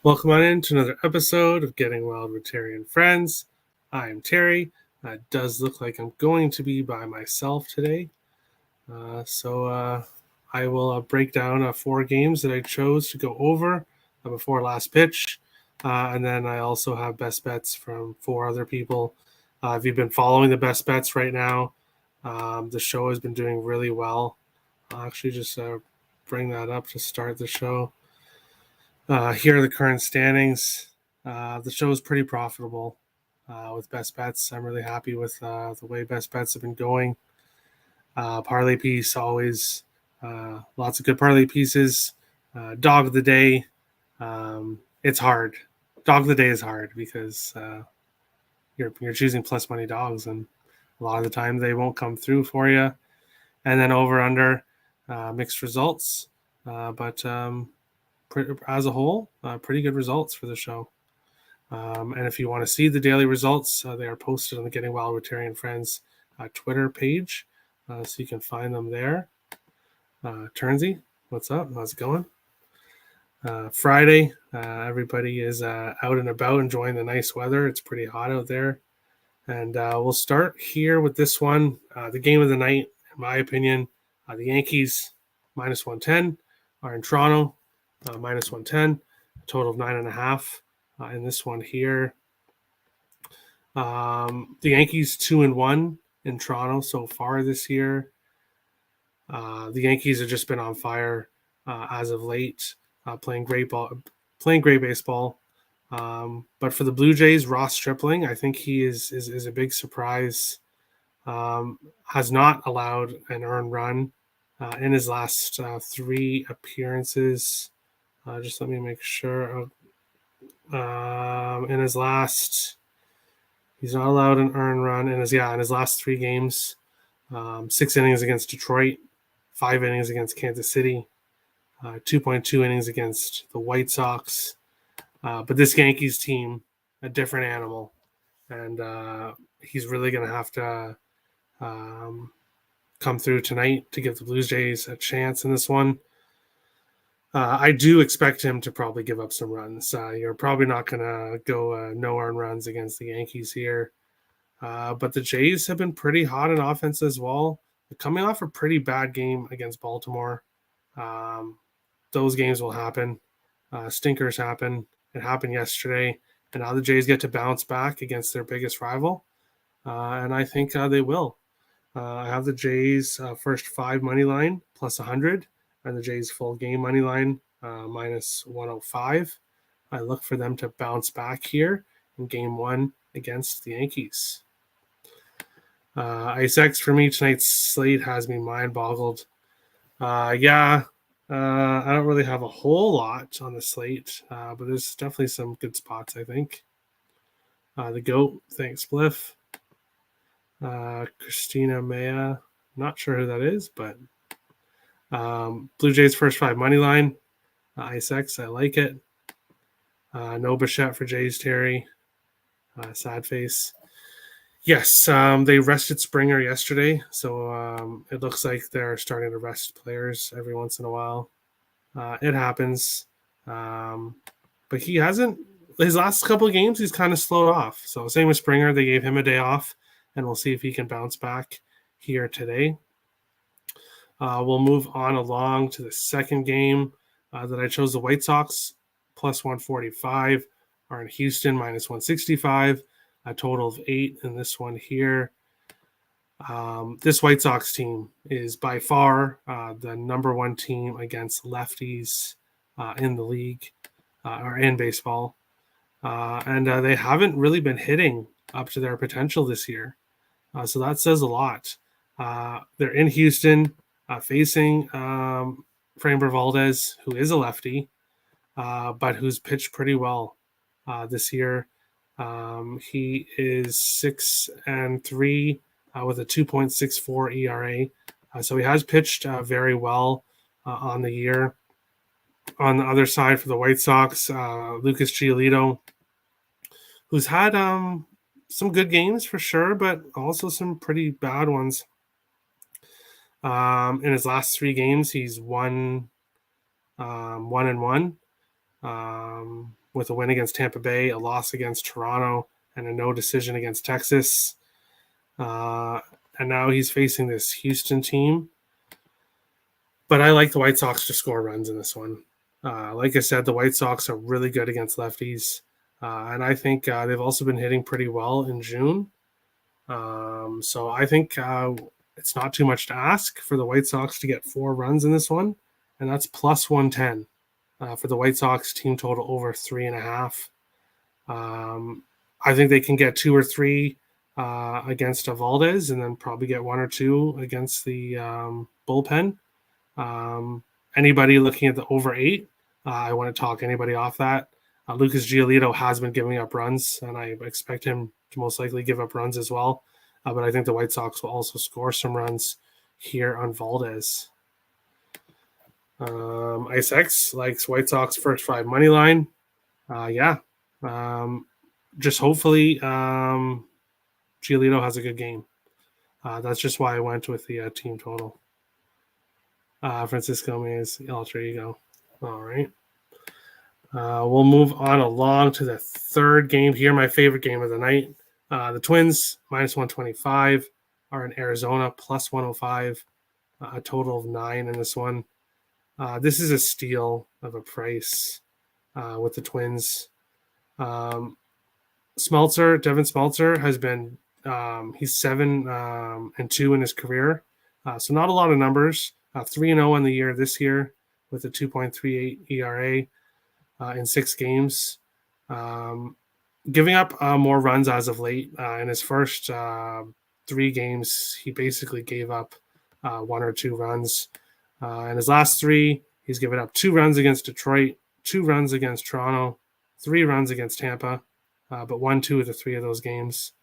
Welcome on in to another episode of Getting Wild with Terry and Friends. I am Terry. It does look like I'm going to be by myself today. So I will break down 4 games that I chose to go over before last pitch. And then I also have best bets from 4 other people. If you've been following the best bets right now, the show has been doing really well. I'll actually just bring that up to start the show. Here are the current standings. The show is pretty profitable with best bets. I'm really happy with the way best bets have been going. Parlay piece, always lots of good parlay pieces. Dog of the day, it's hard. Dog of the day is hard because you're choosing plus money dogs, and a lot of the time they won't come through for you. And then over under mixed results, but as a whole, pretty good results for the show. And if you want to see the daily results, they are posted on the Getting Wild with Terry and Friends Twitter page, so you can find them there. Turnsy, what's up? How's it going? Friday, everybody is out and about enjoying the nice weather. It's pretty hot out there. And we'll start here with this one. The game of the night, in my opinion, the Yankees minus 110 are in Toronto, minus 110, a total of 9.5 in this one here. The Yankees 2-1 in Toronto so far this year. The Yankees have just been on fire as of late, playing great baseball. But for the Blue Jays, Ross Stripling, I think he is a big surprise. Has not allowed an earned run in his last 3 appearances. Just let me make sure. In his last, he's not allowed an earned run in his last 3 games. 6 innings against Detroit, 5 innings against Kansas City, 2.2 innings against the White Sox. But this Yankees team, a different animal, and he's really going to have to come through tonight to give the Blue Jays a chance in this one. I do expect him to probably give up some runs. You're probably not going to go no earned runs against the Yankees here. But the Jays have been pretty hot in offense as well. They're coming off a pretty bad game against Baltimore. Those games will happen. Stinkers happen. It happened yesterday. And now the Jays get to bounce back against their biggest rival. And I think they will. I have the Jays first 5 money line plus 100. And the Jays full game money line minus 105. I look for them to bounce back here in game 1 against the Yankees. Ice X for me tonight's slate has me mind boggled. I don't really have a whole lot on the slate, but there's definitely some good spots, I think. The GOAT, thanks, Bliff. Christina Maya, not sure who that is, but Blue Jays first 5 money line. Ice X, I like it. No Bichette for Jays, Terry. Sad face. Yes, they rested Springer yesterday, so it looks like they're starting to rest players every once in a while. It happens. But he hasn't – his last couple of games, he's kind of slowed off. So same with Springer. They gave him a day off, and we'll see if he can bounce back here today. We'll move on along to the second game that I chose. The White Sox plus 145 are in Houston minus 165. A total of 8 in this one here. This White Sox team is by far the number 1 team against lefties in the league or in baseball. And they haven't really been hitting up to their potential this year. So that says a lot. They're in Houston facing Framber Valdez, who is a lefty, but who's pitched pretty well this year. He is 6-3 with a 2.64 ERA. So he has pitched very well on the year. On the other side for the White Sox, Lucas Giolito, who's had some good games for sure, but also some pretty bad ones. In his last 3 games, he's 1-1. with a win against Tampa Bay, a loss against Toronto, and a no decision against Texas. And now he's facing this Houston team. But I like the White Sox to score runs in this one. Like I said, the White Sox are really good against lefties. And I think they've also been hitting pretty well in June. So I think it's not too much to ask for the White Sox to get 4 runs in this one. And that's plus 110 for the White Sox team total over 3.5. I think they can get 2 or 3 against Valdez, and then probably get 1 or 2 against the bullpen. Anybody looking at the over 8, I want to talk anybody off that. Lucas Giolito has been giving up runs, and I expect him to most likely give up runs as well. But I think the White Sox will also score some runs here on Valdez. IceX likes White Sox first 5 money line. Just hopefully Giolito has a good game. That's just why I went with the team total. Francisco Mays, alter ego. All right. We'll move on along to the third game here, my favorite game of the night. The Twins, minus 125, are in Arizona, plus 105, a total of 9 in this one. This is a steal of a price with the Twins. Devin Smeltzer has been, he's 7-2 in his career. So not a lot of numbers. 3-0 in the year this year with a 2.38 ERA in 6 games. Giving up more runs as of late. In his first 3 games, he basically gave up 1 or 2 runs. In his last 3, he's given up 2 runs against Detroit, 2 runs against Toronto, 3 runs against Tampa, but won 2 of the 3 of those games.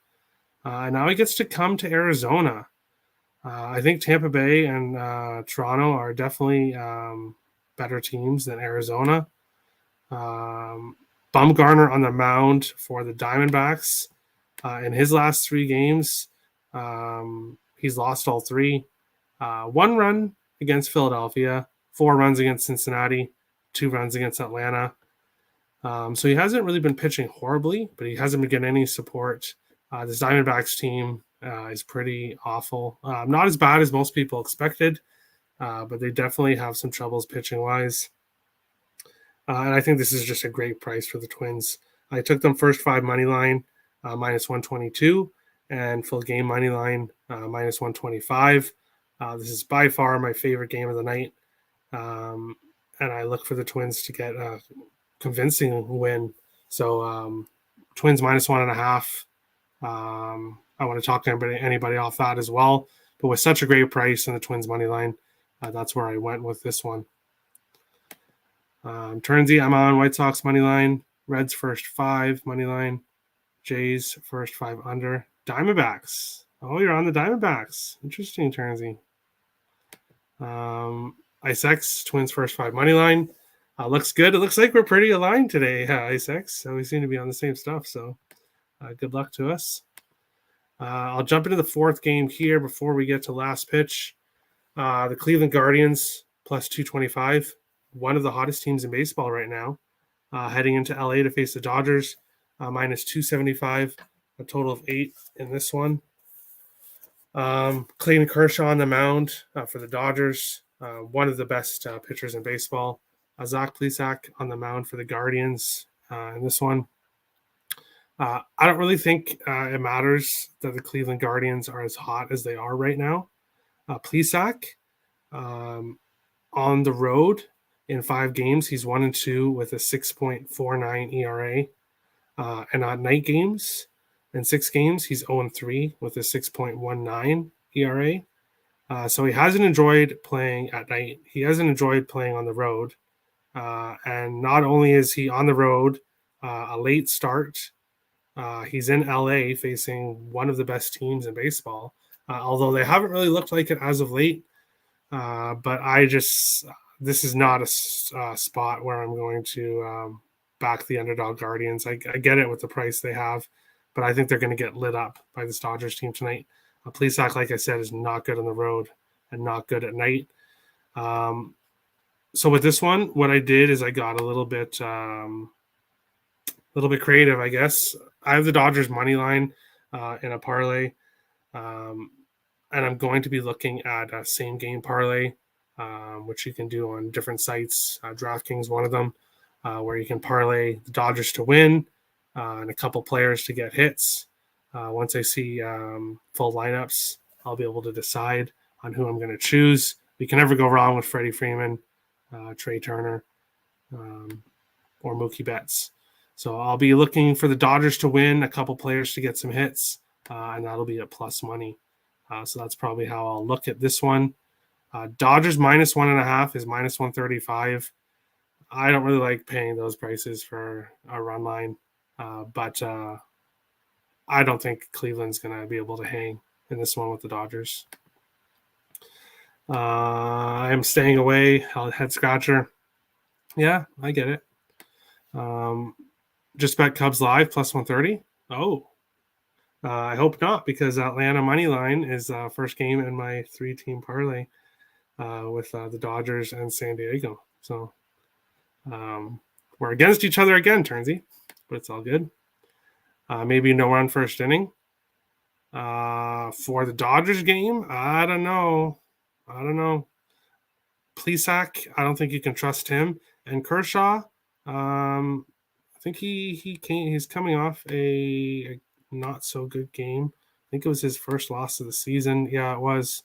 And now he gets to come to Arizona. I think Tampa Bay and Toronto are definitely better teams than Arizona. Bumgarner on the mound for the Diamondbacks. In his last 3 games, he's lost all 3. 1 run against Philadelphia, 4 runs against Cincinnati, 2 runs against Atlanta. So he hasn't really been pitching horribly, but he hasn't been getting any support. This Diamondbacks team is pretty awful. Not as bad as most people expected, but they definitely have some troubles pitching-wise. And I think this is just a great price for the Twins. I took them first 5 money line, minus 122, and full game money line, minus 125. This is by far my favorite game of the night. And I look for the Twins to get a convincing win. So Twins minus 1.5. I want to talk to anybody off that as well. But with such a great price in the Twins money line, that's where I went with this one. Turnsy, I'm on White Sox money line. Reds first 5 money line. Jays first 5 under. Diamondbacks. Oh, you're on the Diamondbacks. Interesting, Turnsy. IceX, Twins first 5 money line. Looks good. It looks like we're pretty aligned today, IceX. So we seem to be on the same stuff. So good luck to us. I'll jump into the 4th game here before we get to last pitch. The Cleveland Guardians plus 225. One of the hottest teams in baseball right now, heading into LA to face the Dodgers, minus 275, a total of 8 in this one. Clayton Kershaw on the mound for the Dodgers, one of the best pitchers in baseball. Zach Plesac on the mound for the Guardians in this one. I don't really think it matters that the Cleveland Guardians are as hot as they are right now. Plesac on the road, in 5 games, he's 1-2 with a 6.49 ERA. And on night games, in 6 games, he's 0-3 with a 6.19 ERA. So he hasn't enjoyed playing at night. He hasn't enjoyed playing on the road. And not only is he on the road, a late start, he's in LA facing one of the best teams in baseball. Although they haven't really looked like it as of late. But this is not a spot where I'm going to back the underdog Guardians. I get it with the price they have, but I think they're going to get lit up by this Dodgers team tonight. Plesac, like I said, is not good on the road and not good at night. So with this one, what I did is I got a little bit little bit creative, I guess. I have the Dodgers money line in a parlay, and I'm going to be looking at a same game parlay, which you can do on different sites. DraftKings, one of them, where you can parlay the Dodgers to win and a couple players to get hits. Once I see full lineups, I'll be able to decide on who I'm going to choose. We can never go wrong with Freddie Freeman, Trey Turner, or Mookie Betts. So I'll be looking for the Dodgers to win, a couple players to get some hits, and that'll be at plus money. So that's probably how I'll look at this one. Dodgers minus 1.5 is minus 135. I don't really like paying those prices for a run line, but I don't think Cleveland's going to be able to hang in this one with the Dodgers. I'm staying away. Head scratcher. Yeah, I get it. Just bet Cubs live plus 130. Oh, I hope not, because Atlanta money line is first game in my 3-team parlay with the Dodgers and San Diego. So we're against each other again, Turnsy, but it's all good. Maybe no run first inning. For the Dodgers game, I don't know. Plesac, I don't think you can trust him. And Kershaw, I think he's coming off a not so good game. I think it was his first loss of the season. Yeah, it was.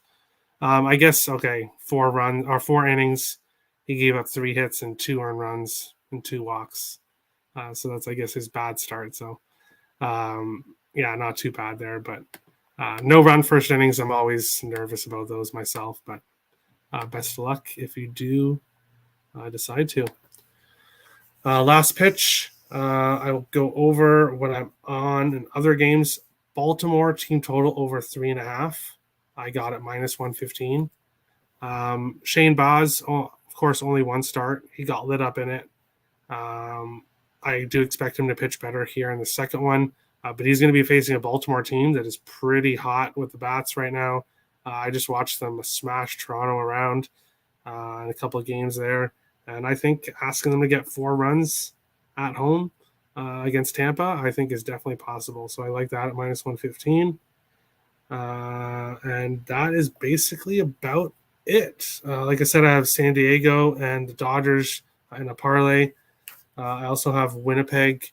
I guess, okay, 4 innings. He gave up 3 hits and 2 earned runs and 2 walks. So that's, I guess, his bad start. So, yeah, not too bad there. But no run first innings. I'm always nervous about those myself. But best of luck if you do decide to. Last pitch. I will go over what I'm on in other games. Baltimore team total over 3.5. I got it minus 115. Shane Baz, of course, only one start. He got lit up in it. I do expect him to pitch better here in the second one, but he's going to be facing a Baltimore team that is pretty hot with the bats right now. I just watched them smash Toronto around in a couple of games there, and I think asking them to get 4 runs at home against Tampa, I think is definitely possible. So I like that at minus 115. And that is basically about it. Like I said, I have San Diego and the Dodgers in a parlay. I also have Winnipeg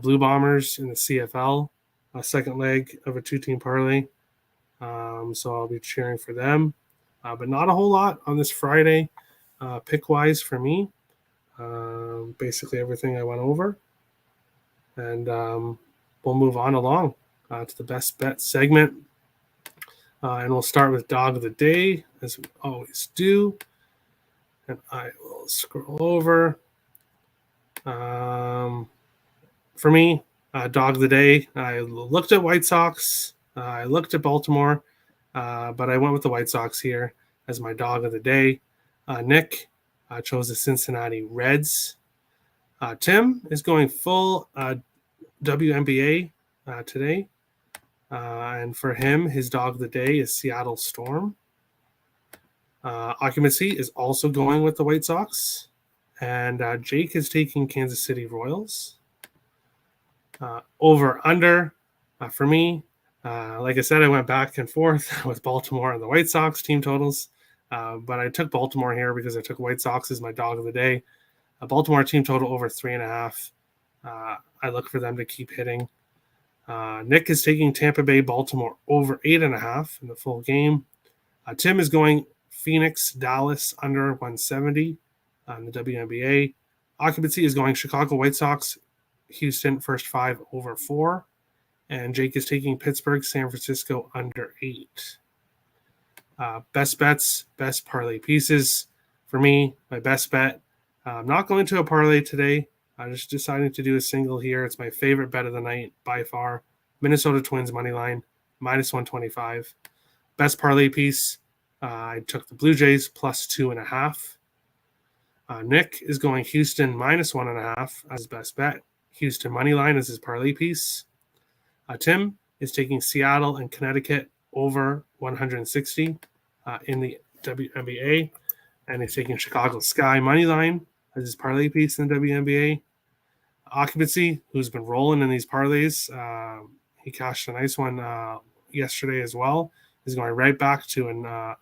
Blue Bombers in the CFL, a second leg of a 2-team parlay. So I'll be cheering for them. But not a whole lot on this Friday, pick-wise for me. Basically everything I went over. And we'll move on along to the best bet segment. And we'll start with Dog of the Day, as we always do. And I will scroll over. For me, Dog of the Day, I looked at White Sox. I looked at Baltimore, but I went with the White Sox here as my Dog of the Day. Nick chose the Cincinnati Reds. Tim is going full WNBA today. And for him, his Dog of the Day is Seattle Storm. Occupancy is also going with the White Sox. And Jake is taking Kansas City Royals. Over under for me. Like I said, I went back and forth with Baltimore and the White Sox team totals. But I took Baltimore here because I took White Sox as my Dog of the Day. Baltimore team total over 3.5. I look for them to keep hitting. Nick is taking Tampa Bay Baltimore over 8.5 in the full game. Tim is going Phoenix Dallas under 170 on the WNBA. Occupancy is going Chicago White Sox Houston first 5 over 4. And Jake is taking Pittsburgh San Francisco under 8. Best bets, best parlay pieces. For me, my best bet. I'm not going to a parlay today. I just decided to do a single here. It's my favorite bet of the night by far. Minnesota Twins money line, minus 125. Best parlay piece, I took the Blue Jays plus 2.5. Nick is going Houston minus 1.5 as best bet. Houston money line is his parlay piece. Tim is taking Seattle and Connecticut over 160 in the WNBA. And he's taking Chicago Sky money line as his parlay piece in the WNBA. Occupancy, who's been rolling in these parlays. He cashed a nice one yesterday as well. He's going right back to a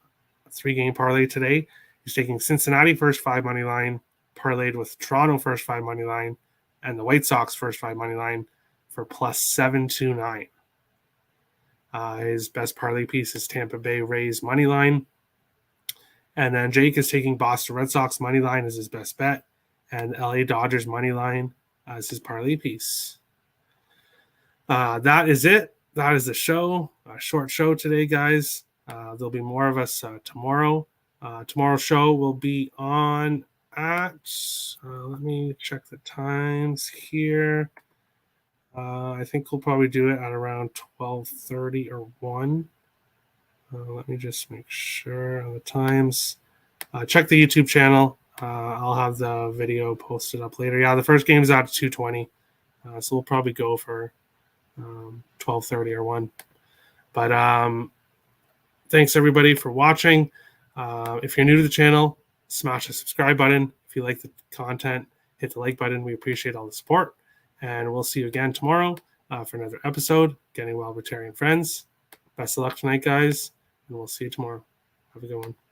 3-game parlay today. He's taking Cincinnati first 5 money line, parlayed with Toronto first 5 money line, and the White Sox first 5 money line for plus 729. His best parlay piece is Tampa Bay Rays money line. And then Jake is taking Boston Red Sox money line as his best bet, and LA Dodgers money line as his parlay piece. That is it. That is the show. A short show today, guys. There'll be more of us tomorrow. Tomorrow's show will be on at, let me check the times here. I think we'll probably do it at around 12:30 or 1. Let me just make sure on the times. Check the YouTube channel. I'll have the video posted up later. Yeah, the first game is at 2:20. So we'll probably go for 12:30 or 1. But thanks, everybody, for watching. If you're new to the channel, smash the subscribe button. If you like the content, hit the like button. We appreciate all the support. And we'll see you again tomorrow for another episode, Getting Well with Terry and Friends. Best of luck tonight, guys. And we'll see you tomorrow. Have a good one.